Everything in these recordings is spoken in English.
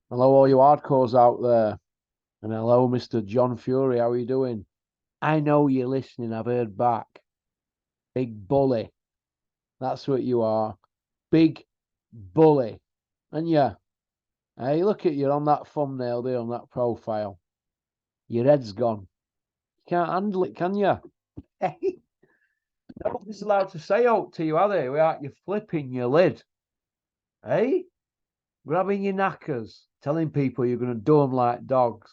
Hello, all you hardcores out there. And hello, Mr. John Fury. How are you doing? I know you're listening. I've heard back. Big bully. That's what you are. Big bully. And yeah, hey, look at you on that thumbnail there, on that profile. Your head's gone. You can't handle it, can you? Hey, nobody's allowed to say out to you, are they? Without you flipping your lid. Hey? Grabbing your knackers, telling people you're going to do them like dogs.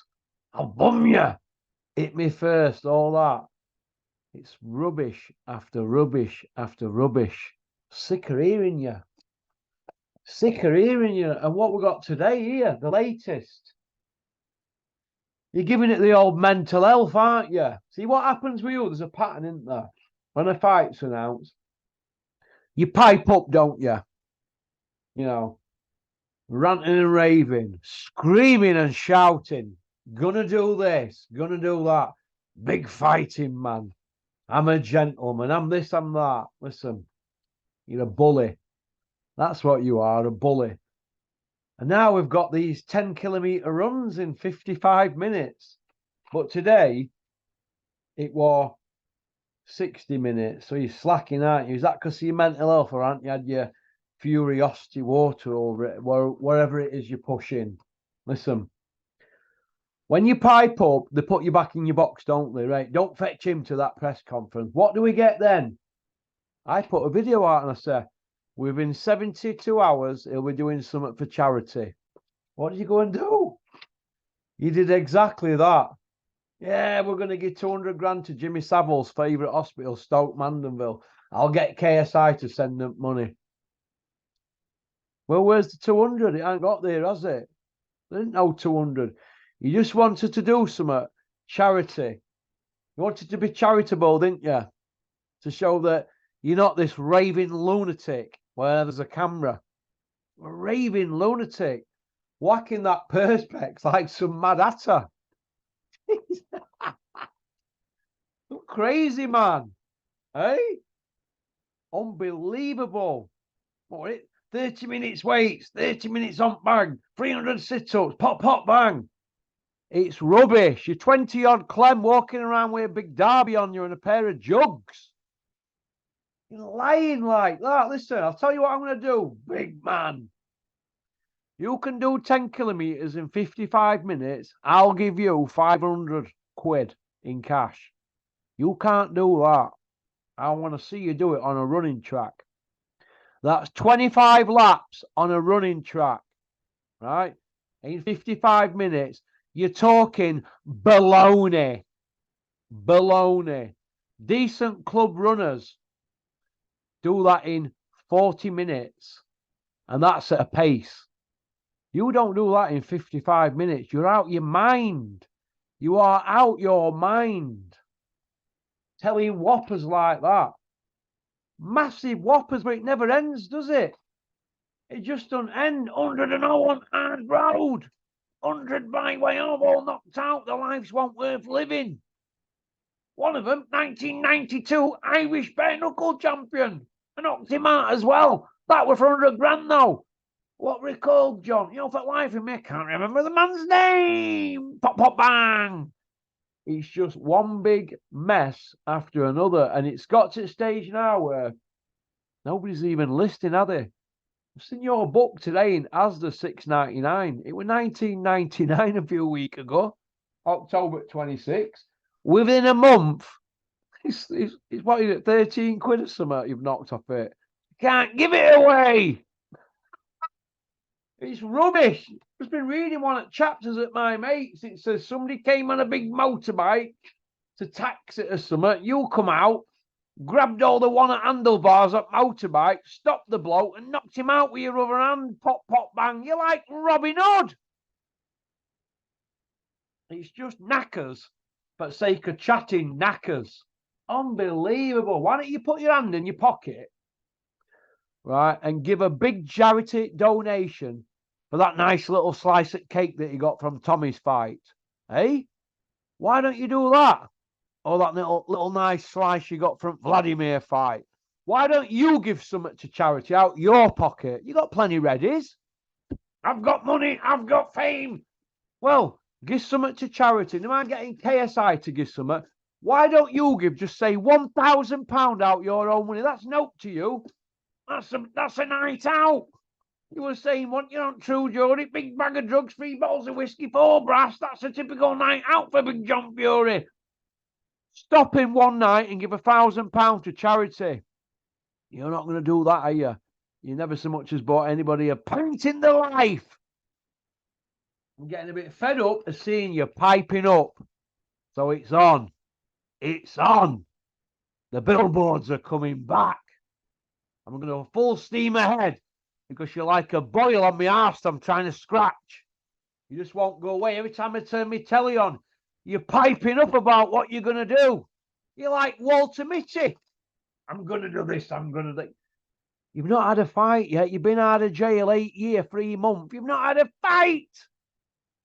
I'll bum you. Hit me first, all that. It's rubbish after rubbish after rubbish. Sick of hearing you. Sick of hearing you. And what we got today here, the latest. You're giving it the old mental health, aren't you? See what happens with you? There's a pattern, isn't there? When a fight's announced, you pipe up, don't you? You know, ranting and raving, screaming and shouting. Gonna do this, gonna do that. Big fighting man. I'm a gentleman. I'm this, I'm that. Listen, you're a bully. That's what you are, a bully. And now we've got these 10-kilometer runs in 55 minutes. But today, it was 60 minutes. So you're slacking, aren't you? Is that because of your mental health, or aren't you had your Furiosity water over it, wherever it is you're pushing? Listen, when you pipe up, they put you back in your box, don't they? Right? Don't fetch him to that press conference. What do we get then? I put a video out and I said, within 72 hours, he'll be doing something for charity. What did you go and do? You did exactly that. Yeah, we're going to give 200 grand to Jimmy Savile's favourite hospital, Stoke Mandeville. I'll get KSI to send them money. Well, where's the 200? It ain't got there, has it? There ain't no 200. You just wanted to do something. Charity. You wanted to be charitable, didn't you? To show that you're not this raving lunatic where there's a camera. A raving lunatic. Whacking that perspex like some mad hatter. Crazy, man. Hey? Unbelievable. What it? 30 minutes weights, 30 minutes on bang, 300 sit-ups, pop, pop, bang. It's rubbish. You're 20-odd Clem walking around with a big derby on you and a pair of jugs. You're lying like that. Listen, I'll tell you what I'm going to do, big man. You can do 10 kilometres in 55 minutes. I'll give you 500 quid in cash. You can't do that. I want to see you do it on a running track. That's 25 laps on a running track, right? In 55 minutes, you're talking baloney. Baloney. Decent club runners do that in 40 minutes, and that's at a pace. You don't do that in 55 minutes. You're out your mind. You are out your mind. Telling whoppers like that. Massive whoppers, but it never ends, does it? It just doesn't end. 101 hard road. 100 by way of all knocked out. The lives weren't worth living. One of them, 1992 Irish bare knuckle champion. I knocked him out as well. That was for 100 grand though. What were he called, John? You know, for life of me, I can't remember the man's name. Pop, pop, bang. It's just one big mess after another. And it's got to a stage now where nobody's even listening, are they? I've seen your book today in Asda 6.99. It was 19.99 a few weeks ago, October 26th. Within a month, it's what is it, 13 quid or something you've knocked off it. You can't give it away. It's rubbish. I've just been reading one of the chapters at my mates. It says somebody came on a big motorbike to tax it or something. You come out, grabbed all the one at handlebars up motorbike, stopped the bloke and knocked him out with your other hand. Pop, pop, bang. You're like Robin Hood. It's just knackers for the sake of chatting knackers. Unbelievable. Why don't you put your hand in your pocket, right, and give a big charity donation for that nice little slice of cake that you got from Tommy's fight? Eh? Why don't you do that? Or that little nice slice you got from Vladimir fight? Why don't you give something to charity out your pocket? You got plenty readies. I've got money. I've got fame. Well, give something to charity. No mind getting KSI to give something. Why don't you give, just say, £1,000 out your own money? That's no to you. That's a night out. You were saying, want you on True Geordie, big bag of drugs, 3 bottles of whiskey, 4 brass. That's a typical night out for Big John Fury. Stop in one night and give £1,000 to charity. You're not going to do that, are you? You never so much as bought anybody a pint in their life. I'm getting a bit fed up of seeing you piping up. So it's on. It's on. The billboards are coming back. I'm going to go full steam ahead because you're like a boil on my arse I'm trying to scratch. You just won't go away. Every time I turn my telly on, you're piping up about what you're going to do. You're like Walter Mitty. I'm going to do this. I'm going to do. You've not had a fight yet. You've been out of jail 8 years, 3 months. You've not had a fight.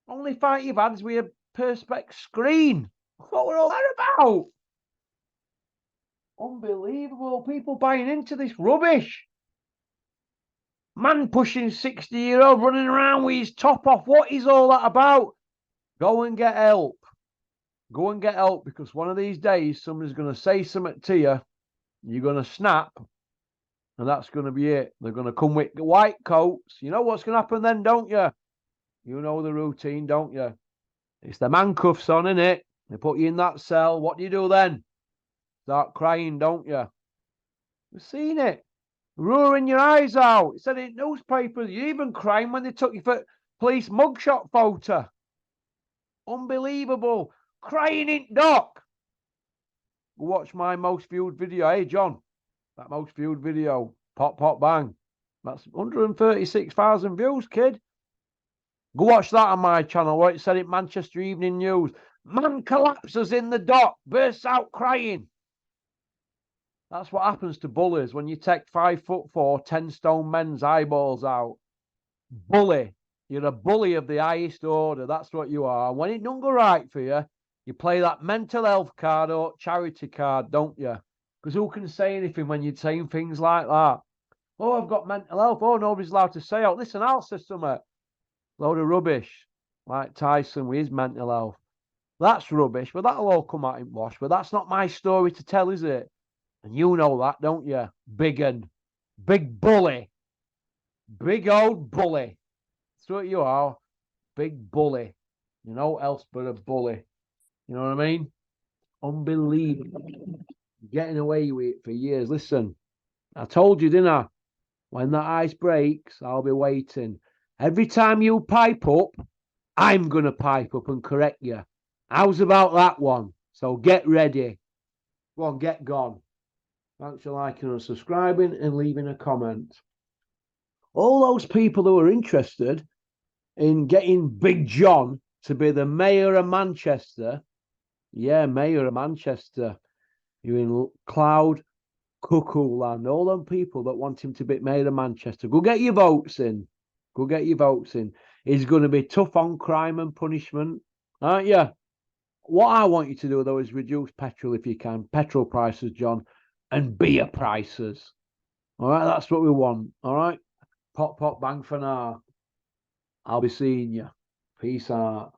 Only fight you've had is with a perspex screen. What were all that about? Unbelievable. People buying into this rubbish. Man pushing 60-year-old running around with his top off. What is all that about? Go and get help. Go and get help, because one of these days somebody's going to say something to you. You're going to snap. And that's going to be it. They're going to come with white coats. You know what's going to happen then, don't you? You know the routine, don't you? It's the handcuffs on, innit? They put you in that cell. What do you do then? Start crying, don't you? You've seen it. Roaring your eyes out. It said in newspapers. You're even crying when they took you for police mugshot photo. Unbelievable. Crying in dock. Watch my most viewed video. Hey, John. That most viewed video. Pop, pop, bang. That's 136,000 views, kid. Go watch that on my channel where it said it Manchester Evening News. Man collapses in the dock, bursts out crying. That's what happens to bullies when you take 5'4", 10-stone men's eyeballs out. Bully. You're a bully of the highest order. That's what you are. When it don't go right for you, you play that mental health card or charity card, don't you? Because who can say anything when you're saying things like that? Oh, I've got mental health. Oh, nobody's allowed to say it. Listen, I'll say something. Load of rubbish. Like Tyson with his mental health. That's rubbish, but that'll all come out in wash. But that's not my story to tell, is it? And you know that, don't you? Big bully. Big old bully. That's what you are. Big bully. You know what else but a bully? You know what I mean? Unbelievable. Getting away with it for years. Listen, I told you, didn't I? When that ice breaks, I'll be waiting. Every time you pipe up, I'm going to pipe up and correct you. How's about that one? So get ready. Go on, get gone. Thanks for liking and subscribing and leaving a comment. All those people who are interested in getting Big John to be the mayor of Manchester, yeah, mayor of Manchester, you're in cloud cuckoo land. All them people that want him to be mayor of Manchester, go get your votes in. Go get your votes in. He's going to be tough on crime and punishment, aren't you? What I want you to do, though, is reduce petrol if you can. Petrol prices, John, and beer prices. All right, that's what we want. All right, pop, pop, bang for now. I'll be seeing you. Peace out.